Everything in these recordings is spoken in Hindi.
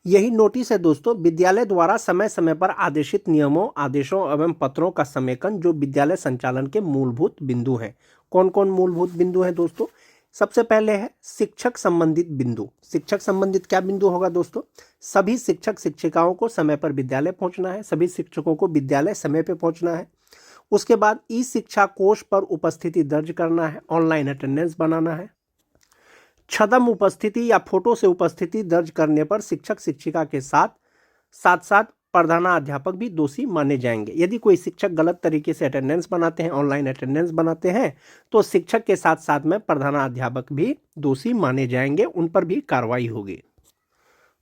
यही नोटिस है दोस्तों विद्यालय द्वारा समय समय पर आदेशित नियमों, आदेशों एवं पत्रों का समेकन जो विद्यालय संचालन के मूलभूत बिंदु हैं। कौन कौन मूलभूत बिंदु हैं दोस्तों? सबसे पहले है शिक्षक संबंधित बिंदु। शिक्षक संबंधित क्या बिंदु होगा दोस्तों? सभी शिक्षक शिक्षिकाओं को समय पर विद्यालय पहुंचना है, सभी शिक्षकों को विद्यालय समय पर पहुंचना है। उसके बाद ई शिक्षा कोष पर उपस्थिति दर्ज करना है, ऑनलाइन अटेंडेंस बनाना है। छदम उपस्थिति या फोटो से उपस्थिति दर्ज करने पर शिक्षक शिक्षिका के साथ साथ प्रधानाध्यापक भी दोषी माने जाएंगे। यदि कोई शिक्षक गलत तरीके से अटेंडेंस बनाते हैं, ऑनलाइन अटेंडेंस बनाते हैं, तो शिक्षक के साथ साथ में प्रधानाध्यापक भी दोषी माने जाएंगे, उन पर भी कार्रवाई होगी।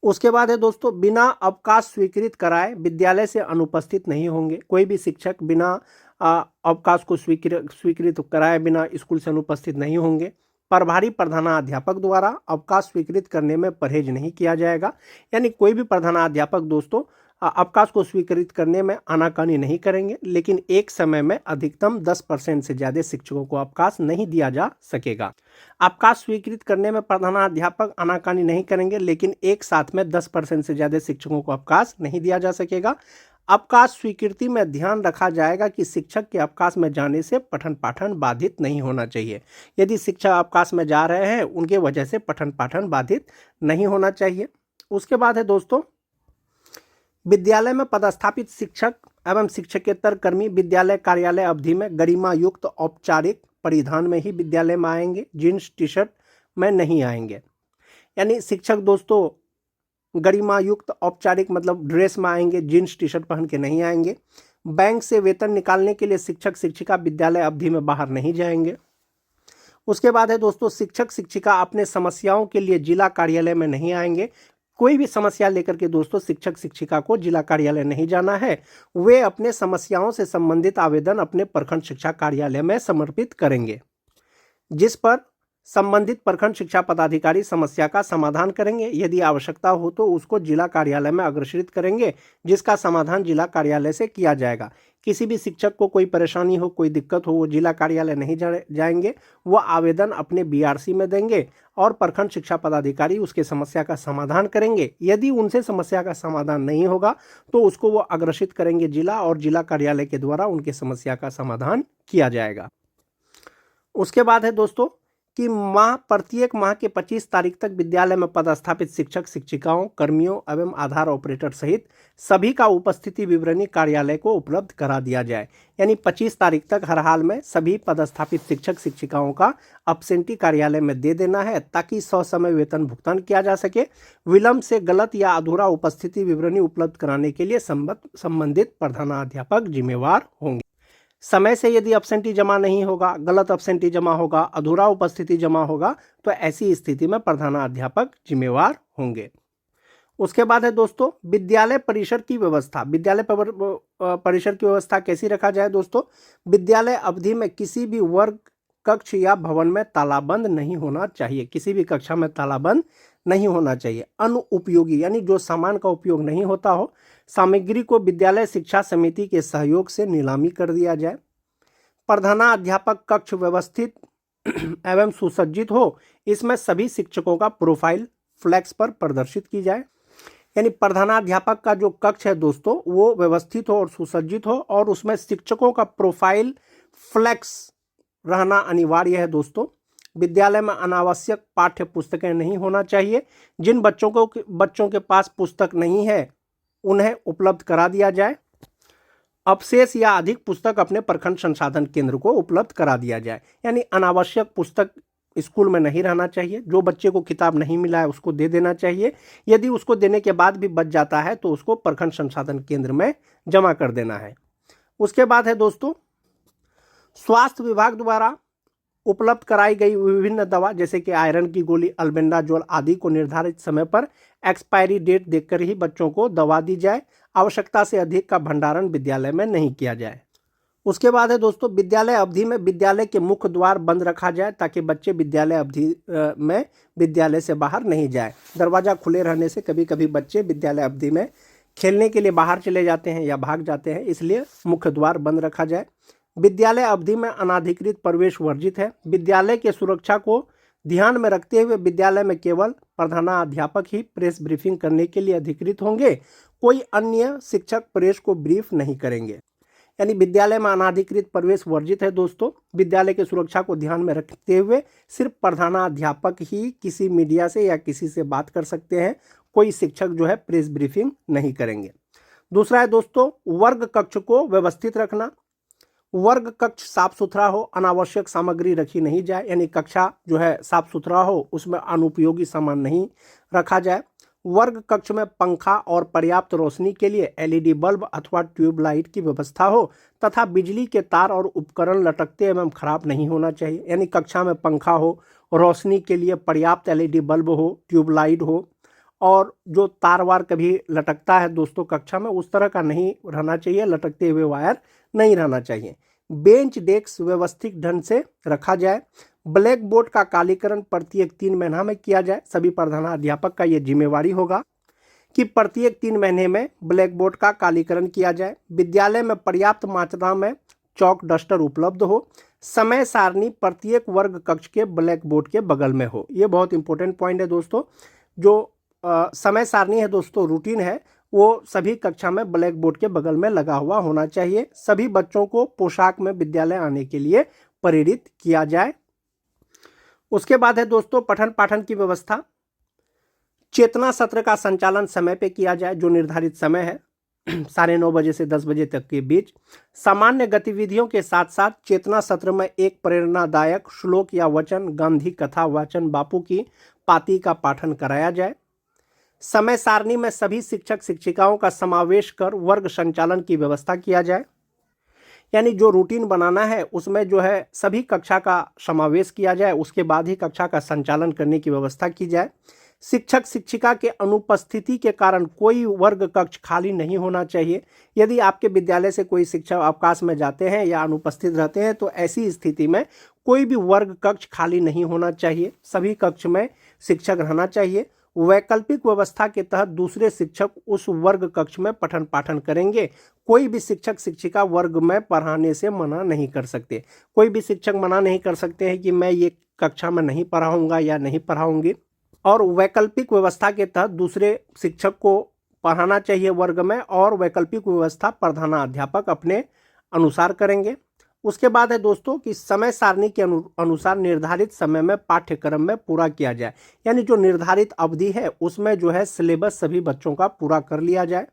उसके बाद है दोस्तों बिना अवकाश स्वीकृत कराए विद्यालय से अनुपस्थित नहीं होंगे। कोई भी शिक्षक बिना अवकाश को स्वीकृत कराए बिना स्कूल से अनुपस्थित नहीं होंगे। प्रभारी प्रधानाध्यापक द्वारा अवकाश स्वीकृत करने में परहेज नहीं किया जाएगा, यानी कोई भी प्रधानाध्यापक दोस्तों अवकाश को स्वीकृत करने में आनाकानी नहीं करेंगे, लेकिन एक समय में अधिकतम 10% से ज़्यादा शिक्षकों को अवकाश नहीं दिया जा सकेगा। अवकाश स्वीकृत करने में प्रधानाध्यापक आनाकानी नहीं करेंगे, लेकिन एक साथ में 10% से ज़्यादा शिक्षकों को अवकाश नहीं दिया जा सकेगा। अवकाश स्वीकृति में ध्यान रखा जाएगा कि शिक्षक के अवकाश में जाने से पठन पाठन बाधित नहीं होना चाहिए। यदि शिक्षक अवकाश में जा रहे हैं, उनके वजह से पठन पाठन बाधित नहीं होना चाहिए। उसके बाद है दोस्तों विद्यालय में पदस्थापित शिक्षक एवं शिक्षकेतर कर्मी विद्यालय कार्यालय अवधि में गरिमा युक्त औपचारिक परिधान में ही विद्यालय में आएंगे, जीन्स टी शर्ट में नहीं आएंगे। यानी शिक्षक दोस्तों गरिमा युक्त औपचारिक मतलब ड्रेस में आएंगे, जीन्स टी शर्ट पहन के नहीं आएंगे। बैंक से वेतन निकालने के लिए शिक्षक शिक्षिका विद्यालय अवधि में बाहर नहीं जाएंगे। उसके बाद है दोस्तों शिक्षक शिक्षिका अपने समस्याओं के लिए जिला कार्यालय में नहीं आएंगे। कोई भी समस्या लेकर के दोस्तों शिक्षक शिक्षिका को जिला कार्यालय नहीं जाना है, वे अपने समस्याओं से संबंधित आवेदन अपने प्रखंड शिक्षा कार्यालय में समर्पित करेंगे, जिस पर संबंधित प्रखंड शिक्षा पदाधिकारी समस्या का समाधान करेंगे। यदि आवश्यकता हो तो उसको जिला कार्यालय में अग्रेषित करेंगे, जिसका समाधान जिला कार्यालय से किया जाएगा। किसी भी शिक्षक को कोई परेशानी हो, कोई दिक्कत हो, वो जिला कार्यालय नहीं जाएंगे, वो आवेदन अपने बीआरसी में देंगे और प्रखंड शिक्षा पदाधिकारी उसके समस्या का समाधान करेंगे। यदि उनसे समस्या का समाधान नहीं होगा तो उसको वो अग्रेषित करेंगे जिला, और जिला कार्यालय के द्वारा उनके समस्या का समाधान किया जाएगा। उसके बाद है दोस्तों कि प्रत्येक माह के 25 तारीख तक विद्यालय में पदस्थापित शिक्षक शिक्षिकाओं कर्मियों एवं आधार ऑपरेटर सहित सभी का उपस्थिति विवरणी कार्यालय को उपलब्ध करा दिया जाए। यानी 25 तारीख तक हर हाल में सभी पदस्थापित शिक्षक शिक्षिकाओं का अब्सेंटी कार्यालय में दे देना है, ताकि ससमय वेतन भुगतान किया जा सके। विलंब से गलत या अधूरा उपस्थिति विवरणी उपलब्ध कराने के लिए संबंधित प्रधानाध्यापक जिम्मेवार होंगे। समय से यदि अब्सेंटी जमा नहीं होगा, गलत अब्सेंटी जमा होगा, अधूरा उपस्थिति जमा होगा, तो ऐसी स्थिति में प्रधानाध्यापक जिम्मेवार होंगे। उसके बाद है दोस्तों विद्यालय परिसर की व्यवस्था। विद्यालय परिसर की व्यवस्था कैसी रखा जाए दोस्तों? विद्यालय अवधि में किसी भी वर्ग कक्ष या भवन में तालाबंद नहीं होना चाहिए। किसी भी कक्षा में तालाबंद नहीं होना चाहिए। अनुपयोगी यानी जो सामान का उपयोग नहीं होता हो, सामग्री को विद्यालय शिक्षा समिति के सहयोग से नीलामी कर दिया जाए। प्रधानाध्यापक कक्ष व्यवस्थित एवं सुसज्जित हो, इसमें सभी शिक्षकों का प्रोफाइल फ्लैक्स पर प्रदर्शित की जाए। यानी प्रधानाध्यापक का जो कक्ष है दोस्तों वो व्यवस्थित हो और सुसज्जित हो, और उसमें शिक्षकों का प्रोफाइल फ्लैक्स रहना अनिवार्य है दोस्तों। विद्यालय में अनावश्यक पाठ्य पुस्तकें नहीं होना चाहिए। जिन बच्चों के पास पुस्तक नहीं है उन्हें उपलब्ध करा दिया जाए। अवशेष या अधिक पुस्तक अपने प्रखंड संसाधन केंद्र को उपलब्ध करा दिया जाए। यानी अनावश्यक पुस्तक स्कूल में नहीं रहना चाहिए। जो बच्चे को किताब नहीं मिला है उसको दे देना चाहिए। यदि उसको देने के बाद भी बच जाता है तो उसको प्रखंड संसाधन केंद्र में जमा कर देना है। उसके बाद है दोस्तों स्वास्थ्य विभाग द्वारा उपलब्ध कराई गई विभिन्न दवा जैसे कि आयरन की गोली, अल्बेंडाजोल आदि को निर्धारित समय पर एक्सपायरी डेट देखकर ही बच्चों को दवा दी जाए। आवश्यकता से अधिक का भंडारण विद्यालय में नहीं किया जाए। उसके बाद है दोस्तों विद्यालय अवधि में विद्यालय के मुख्य द्वार बंद रखा जाए, ताकि बच्चे विद्यालय अवधि में विद्यालय से बाहर नहीं जाए। दरवाज़ा खुले रहने से कभी कभी बच्चे विद्यालय अवधि में खेलने के लिए बाहर चले जाते हैं या भाग जाते हैं, इसलिए मुख्य द्वार बंद रखा जाए। विद्यालय अवधि में अनाधिकृत प्रवेश वर्जित है। विद्यालय के सुरक्षा को ध्यान में रखते हुए विद्यालय में केवल प्रधानाध्यापक ही प्रेस ब्रीफिंग करने के लिए अधिकृत होंगे, कोई अन्य शिक्षक प्रेस को ब्रीफ नहीं करेंगे। यानी विद्यालय में अनाधिकृत प्रवेश वर्जित है दोस्तों। विद्यालय की सुरक्षा को ध्यान में रखते हुए सिर्फ प्रधानाध्यापक ही किसी मीडिया से या किसी से बात कर सकते हैं, कोई शिक्षक जो है प्रेस ब्रीफिंग नहीं करेंगे। दूसरा है दोस्तों वर्ग कक्ष को व्यवस्थित रखना। वर्ग कक्ष साफ सुथरा हो, अनावश्यक सामग्री रखी नहीं जाए, यानी कक्षा जो है साफ सुथरा हो, उसमें अनुपयोगी सामान नहीं रखा जाए। वर्ग कक्ष में पंखा और पर्याप्त रोशनी के लिए एलईडी बल्ब अथवा ट्यूबलाइट की व्यवस्था हो तथा बिजली के तार और उपकरण लटकते एवं खराब नहीं होना चाहिए। यानी कक्षा में पंखा हो, रोशनी के लिए पर्याप्त एलईडी बल्ब हो, ट्यूबलाइट हो, और जो तार वार कभी लटकता है दोस्तों कक्षा में, उस तरह का नहीं रहना चाहिए, लटकते हुए वायर नहीं रहना चाहिए। बेंच डेस्क व्यवस्थित ढंग से रखा जाए। ब्लैक बोर्ड का कालीकरण प्रत्येक 3 महीना में किया जाए। सभी प्रधानाध्यापक का यह जिम्मेवारी होगा कि प्रत्येक 3 महीने में ब्लैक बोर्ड का कालीकरण किया जाए। विद्यालय में पर्याप्त मात्रा में चौक डस्टर उपलब्ध हो। समय सारणी प्रत्येक वर्ग कक्ष के ब्लैक बोर्ड के बगल में हो। ये बहुत इंपॉर्टेंट पॉइंट है दोस्तों। जो समय सारणी है दोस्तों, रूटीन है, वो सभी कक्षा में ब्लैक बोर्ड के बगल में लगा हुआ होना चाहिए। सभी बच्चों को पोशाक में विद्यालय आने के लिए प्रेरित किया जाए। उसके बाद है दोस्तों पठन पाठन की व्यवस्था। चेतना सत्र का संचालन समय पे किया जाए, जो निर्धारित समय है 9:30 बजे से 10 बजे तक के बीच। सामान्य गतिविधियों के साथ साथ चेतना सत्र में एक प्रेरणादायक श्लोक या वचन, गांधी कथा वाचन, बापू की पाती का पाठन कराया जाए। समय सारणी में सभी शिक्षक शिक्षिकाओं का समावेश कर वर्ग संचालन की व्यवस्था किया जाए। यानी जो रूटीन बनाना है उसमें जो है सभी कक्षा का समावेश किया जाए, उसके बाद ही कक्षा का संचालन करने की व्यवस्था की जाए। शिक्षक शिक्षिका के अनुपस्थिति के कारण कोई वर्ग कक्ष खाली नहीं होना चाहिए। यदि आपके विद्यालय से कोई शिक्षक अवकाश में जाते हैं या अनुपस्थित रहते हैं तो ऐसी स्थिति में कोई भी वर्ग कक्ष खाली नहीं होना चाहिए, सभी कक्ष में शिक्षक रहना चाहिए। वैकल्पिक व्यवस्था के तहत दूसरे शिक्षक उस वर्ग कक्ष में पठन पाठन करेंगे। कोई भी शिक्षक शिक्षिका वर्ग में पढ़ाने से मना नहीं कर सकते। कोई भी शिक्षक मना नहीं कर सकते हैं कि मैं ये कक्षा में नहीं पढ़ाऊंगा या नहीं पढ़ाऊंगी। और वैकल्पिक व्यवस्था के तहत दूसरे शिक्षक को पढ़ाना चाहिए वर्ग में, और वैकल्पिक व्यवस्था प्रधानाध्यापक अपने अनुसार करेंगे। उसके बाद है दोस्तों कि समय सारणी के अनुसार निर्धारित समय में पाठ्यक्रम में पूरा किया जाए। यानी जो निर्धारित अवधि है उसमें जो है सिलेबस सभी बच्चों का पूरा कर लिया जाए।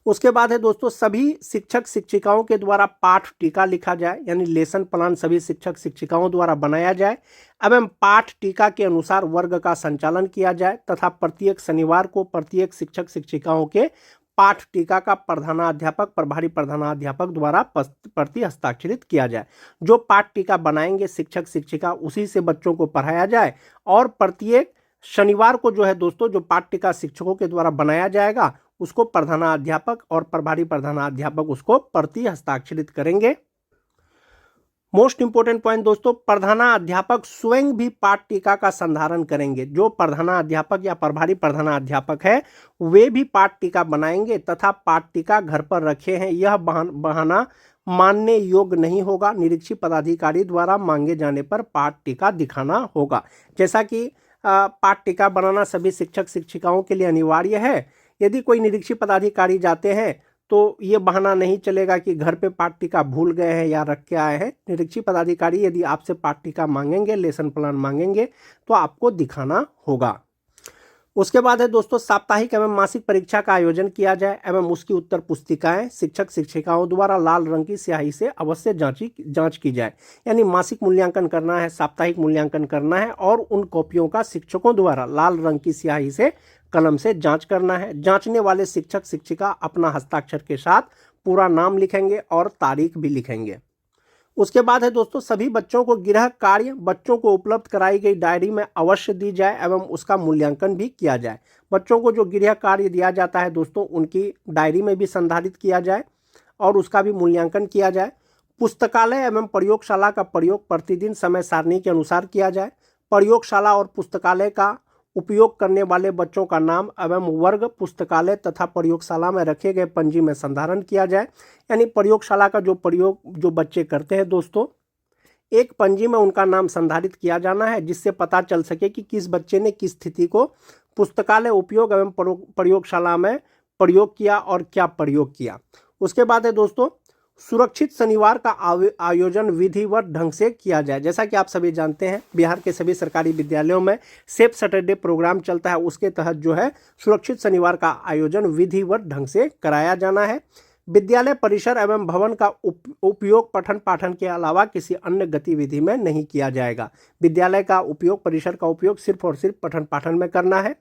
उसके बाद है दोस्तों सभी शिक्षक शिक्षिकाओं के द्वारा पाठ टीका लिखा जाए। यानी लेसन प्लान सभी शिक्षक शिक्षिकाओं द्वारा बनाया जाए एवं पाठ टीका के अनुसार वर्ग का संचालन किया जाए तथा प्रत्येक शनिवार को प्रत्येक शिक्षक शिक्षिकाओं के पाठ टीका का प्रधानाध्यापक प्रभारी प्रधानाध्यापक द्वारा प्रति हस्ताक्षरित किया जाए। जो पाठ टीका बनाएंगे शिक्षक शिक्षिका उसी से बच्चों को पढ़ाया जाए, और प्रत्येक शनिवार को जो है दोस्तों जो पाठ टीका शिक्षकों के द्वारा बनाया जाएगा उसको प्रधानाध्यापक और प्रभारी प्रधानाध्यापक उसको प्रति हस्ताक्षरित करेंगे। मोस्ट इंपोर्टेंट पॉइंट दोस्तों, प्रधानाध्यापक स्वयं भी पाठ टीका का संधारण करेंगे। जो प्रधानाध्यापक या प्रभारी प्रधानाध्यापक है वे भी पाठ टीका बनाएंगे तथा पाठ टीका घर पर रखे हैं यह बहाना मानने योग्य नहीं होगा। निरीक्षी पदाधिकारी द्वारा मांगे जाने पर पाठ टीका दिखाना होगा। जैसा कि पाठ टीका बनाना सभी शिक्षक शिक्षिकाओं के लिए अनिवार्य है। यदि कोई निरीक्षी पदाधिकारी जाते हैं तो ये बहाना नहीं चलेगा कि घर पे पाठ टीका भूल गए हैं या रख के आए हैं। निरीक्षी पदाधिकारी यदि आपसे पाठ टीका मांगेंगे, लेसन प्लान मांगेंगे तो आपको दिखाना होगा। उसके बाद है दोस्तों साप्ताहिक एवं मासिक परीक्षा का आयोजन किया जाए एवं उसकी उत्तर पुस्तिकाएं शिक्षक शिक्षिकाओं द्वारा लाल रंग की स्याही से अवश्य जांच की जाए। यानी मासिक मूल्यांकन करना है, साप्ताहिक मूल्यांकन करना है, और उन कॉपियों का शिक्षकों द्वारा लाल रंग की स्याही से कलम से जांच करना है। जांचने वाले शिक्षक शिक्षिका अपना हस्ताक्षर के साथ पूरा नाम लिखेंगे और तारीख भी लिखेंगे। उसके बाद है दोस्तों सभी बच्चों को गृह कार्य बच्चों को उपलब्ध कराई गई डायरी में अवश्य दी जाए एवं उसका मूल्यांकन भी किया जाए। बच्चों को जो गृह कार्य दिया जाता है दोस्तों उनकी डायरी में भी संधारित किया जाए और उसका भी मूल्यांकन किया जाए। पुस्तकालय एवं प्रयोगशाला का प्रयोग प्रतिदिन समय सारणी के अनुसार किया जाए। प्रयोगशाला और पुस्तकालय का उपयोग करने वाले बच्चों का नाम एवं वर्ग पुस्तकालय तथा प्रयोगशाला में रखे गए पंजी में संधारण किया जाए। यानी प्रयोगशाला का जो प्रयोग जो बच्चे करते हैं दोस्तों एक पंजी में उनका नाम संधारित किया जाना है, जिससे पता चल सके कि किस बच्चे ने किस स्थिति को पुस्तकालय उपयोग एवं प्रयोगशाला में प्रयोग किया और क्या प्रयोग किया। उसके बाद है दोस्तों, सुरक्षित शनिवार का आयोजन विधिवत ढंग से किया जाए। जैसा कि आप सभी जानते हैं, बिहार के सभी सरकारी विद्यालयों में सेफ सैटरडे प्रोग्राम चलता है। उसके तहत जो है सुरक्षित शनिवार का आयोजन विधिवत ढंग से कराया जाना है। विद्यालय परिसर एवं भवन का उपयोग पठन पाठन के अलावा किसी अन्य गतिविधि में नहीं किया जाएगा। विद्यालय का उपयोग, परिसर का उपयोग सिर्फ और सिर्फ पठन पाठन में करना है।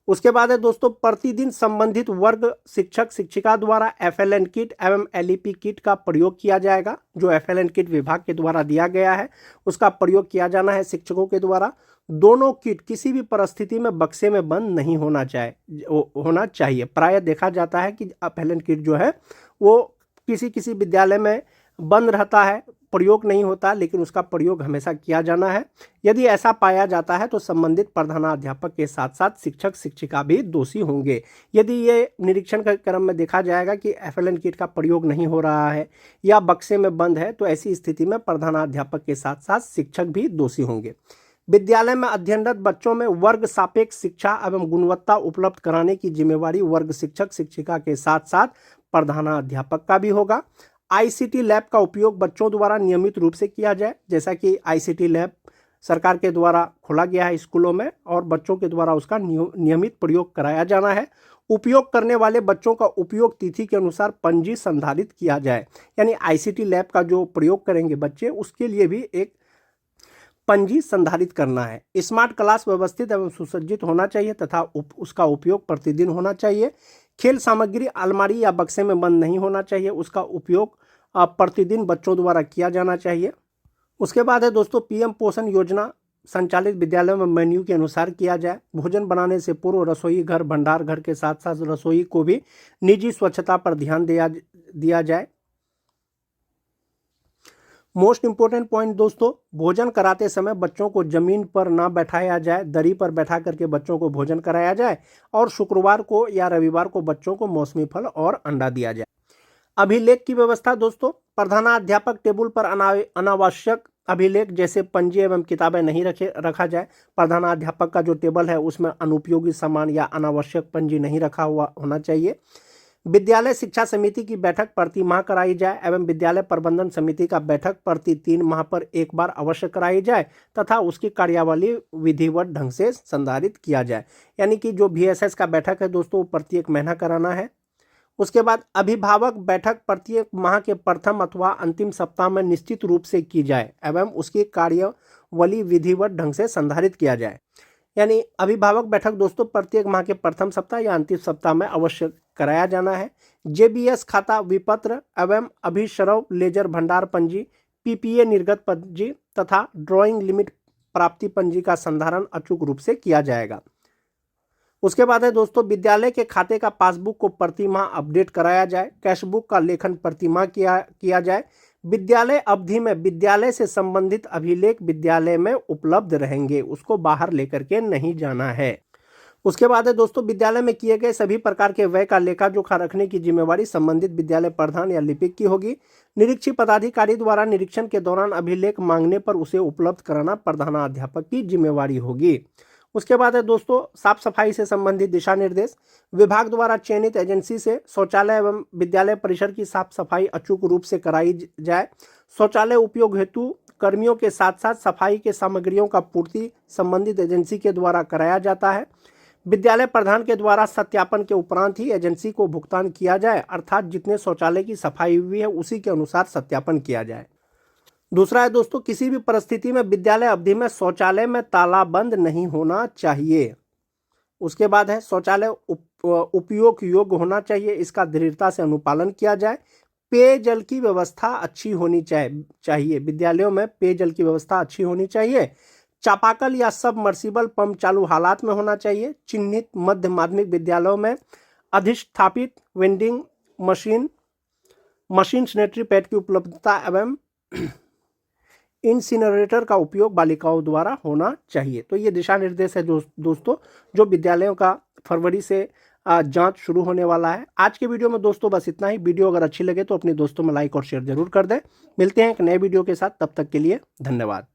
उसके बाद है दोस्तों, प्रतिदिन संबंधित वर्ग शिक्षक शिक्षिका द्वारा FLN किट एवं LEP किट का प्रयोग किया जाएगा। जो FLN किट विभाग के द्वारा दिया गया है उसका प्रयोग किया जाना है शिक्षकों के द्वारा। दोनों किट किसी भी परिस्थिति में बक्से में बंद नहीं होना चाहिए। प्रायः देखा जाता है कि FLN किट जो है वो किसी विद्यालय में बंद रहता है, प्रयोग नहीं होता, लेकिन उसका प्रयोग हमेशा किया जाना है। यदि ऐसा पाया जाता है तो संबंधित प्रधानाध्यापक के साथ साथ शिक्षक शिक्षिका भी दोषी होंगे। यदि ये निरीक्षण के क्रम में देखा जाएगा कि FLN किट का प्रयोग नहीं हो रहा है या बक्से में बंद है, तो ऐसी स्थिति में प्रधानाध्यापक के साथ साथ शिक्षक भी दोषी होंगे। विद्यालय में अध्ययनरत बच्चों में वर्ग सापेक्ष शिक्षा एवं गुणवत्ता उपलब्ध कराने की जिम्मेवारी वर्ग शिक्षक शिक्षिका के साथ साथ प्रधानाध्यापक का भी होगा। ICT लैब का उपयोग बच्चों द्वारा नियमित रूप से किया जाए। जैसा कि ICT लैब सरकार के द्वारा खोला गया है स्कूलों में और बच्चों के द्वारा उसका नियमित प्रयोग कराया जाना है। उपयोग करने वाले बच्चों का उपयोग तिथि के अनुसार पंजी संधारित किया जाए। यानी ICT लैब का जो प्रयोग करेंगे बच्चे, उसके लिए भी एक पंजी संधारित करना है। स्मार्ट क्लास व्यवस्थित एवं सुसज्जित होना चाहिए तथा उसका उपयोग प्रतिदिन होना चाहिए। खेल सामग्री अलमारी या बक्से में बंद नहीं होना चाहिए, उसका उपयोग प्रतिदिन बच्चों द्वारा किया जाना चाहिए। उसके बाद है दोस्तों, PM पोषण योजना संचालित विद्यालयों में मेन्यू के अनुसार किया जाए। भोजन बनाने से पूर्व रसोई घर, भंडार घर के साथ साथ रसोई को भी निजी स्वच्छता पर ध्यान दिया जाए। मोस्ट इंपोर्टेंट पॉइंट दोस्तों, भोजन कराते समय बच्चों को जमीन पर ना बैठाया जाए, दरी पर बैठा करके बच्चों को भोजन कराया जाए और शुक्रवार को या रविवार को बच्चों को मौसमी फल और अंडा दिया जाए। अभिलेख की व्यवस्था दोस्तों, प्रधानाध्यापक टेबल पर अनावश्यक अभिलेख जैसे पंजी एवं किताबें नहीं रखा जाए। प्रधानाध्यापक का जो टेबल है उसमें अनुपयोगी सामान या अनावश्यक पंजी नहीं रखा हुआ होना चाहिए। विद्यालय शिक्षा समिति की बैठक प्रति माह कराई जाए एवं विद्यालय प्रबंधन समिति का बैठक प्रति 3 माह पर एक बार अवश्य कराई जाए तथा उसकी कार्यावली विधिवत ढंग से संधारित किया जाए। यानी कि जो VSS का बैठक है दोस्तों, वो प्रत्येक महीना कराना है। उसके बाद अभिभावक बैठक प्रत्येक माह के प्रथम अथवा अंतिम सप्ताह में निश्चित रूप से की जाए एवं उसकी कार्यवली विधिवत ढंग से संधारित किया जाए। यानी अभिभावक बैठक दोस्तों प्रत्येक माह के प्रथम सप्ताह या अंतिम सप्ताह में अवश्य कराया जाना है। JBS खाता विपत्र एवं अभिसरव लेजर भंडार पंजी, PPA निर्गत पंजी तथा ड्राइंग लिमिट प्राप्ति पंजी का संधारण अचूक रूप से किया जाएगा। उसके बाद है दोस्तों, विद्यालय के खाते का पासबुक को प्रति माह अपडेट कराया जाए। कैशबुक का लेखन प्रति माह किया जाए। विद्यालय अवधि में विद्यालय से संबंधित अभिलेख विद्यालय में उपलब्ध रहेंगे, उसको बाहर लेकर के नहीं जाना है। उसके बाद है दोस्तों, विद्यालय में किए गए सभी प्रकार के व्यय का लेखा जोखा रखने की जिम्मेवारी संबंधित विद्यालय प्रधान या लिपिक की होगी। निरीक्षी पदाधिकारी द्वारा निरीक्षण के दौरान अभिलेख मांगने पर उसे उपलब्ध कराना प्रधानाध्यापक की जिम्मेवारी होगी। उसके बाद है दोस्तों, साफ सफाई से संबंधित दिशा निर्देश। विभाग द्वारा चयनित एजेंसी से शौचालय एवं विद्यालय परिसर की साफ सफाई अचूक रूप से कराई जाए। शौचालय उपयोग हेतु कर्मियों के साथ साथ सफाई के सामग्रियों का पूर्ति संबंधित एजेंसी के द्वारा कराया जाता है। विद्यालय प्रधान के द्वारा सत्यापन के उपरांत ही एजेंसी को भुगतान किया जाए, अर्थात जितने शौचालय की सफाई हुई है उसी के अनुसार सत्यापन किया जाए। दूसरा है दोस्तों, किसी भी परिस्थिति में विद्यालय अवधि में शौचालय में ताला बंद नहीं होना चाहिए। उसके बाद है, शौचालय उपयोग योग्य होना चाहिए, इसका दृढ़ता से अनुपालन किया जाए। पेयजल की व्यवस्था अच्छी होनी चाहिए, विद्यालयों में पेयजल की व्यवस्था अच्छी होनी चाहिए। चापाकल या सबमर्सिबल पंप चालू हालात में होना चाहिए। चिन्हित मध्य माध्यमिक विद्यालयों में अधिष्ठापित वेंडिंग मशीन सैनिटरी पैड की उपलब्धता एवं इंसिनरेटर का उपयोग बालिकाओं द्वारा होना चाहिए। तो ये दिशा निर्देश है दोस्तों, जो विद्यालयों का फरवरी से जांच शुरू होने वाला है। आज के वीडियो में दोस्तों बस इतना ही। वीडियो अगर अच्छी लगे तो अपने दोस्तों में लाइक और शेयर जरूर कर दें। मिलते हैं एक नए वीडियो के साथ, तब तक के लिए धन्यवाद।